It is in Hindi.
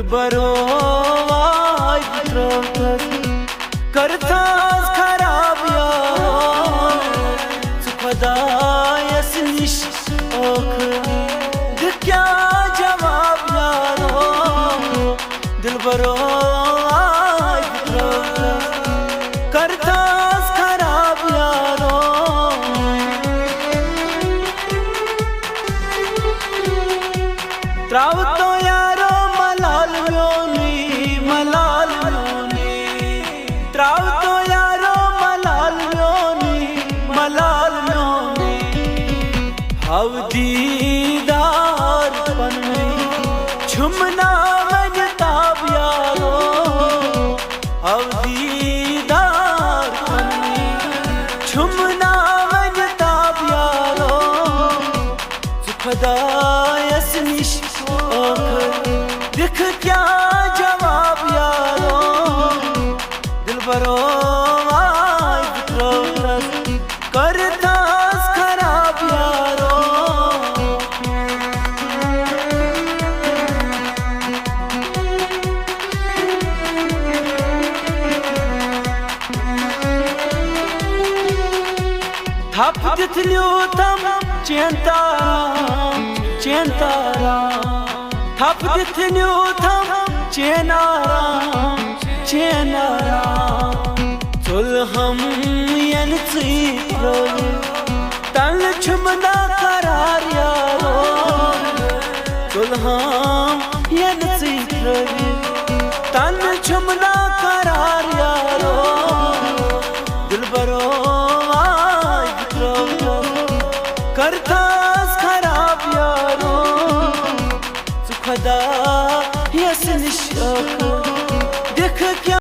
दिलबरो वाय त्रोत करतास खराब यारो खुदायस निश ओख क्या जवाब यारो दिलबरो वाय त्रोत करतास खराब यारो त्रावतो यारो मलाल म्योनी त्रावतो यारो मलाल म्योनी हव दीदार पन्ने छुमना मजताब यारो हव दीदार पन्ने छुमना मजताब यारो खुदायस निश दिख क्या जवाब यारो दिलबरो वाय त्रोत करतास खराब यारो थप दिथलियो तम चेंतारा थप दिथलियो तम चेनारा चुल हम यन चीरो तल छुमना करार यारो चुल हम यन चीरो तल छुमना करार यारो दिलबरो वाय त्रोत करतास खराब यारो खुदा यस निश ओख दिख क्या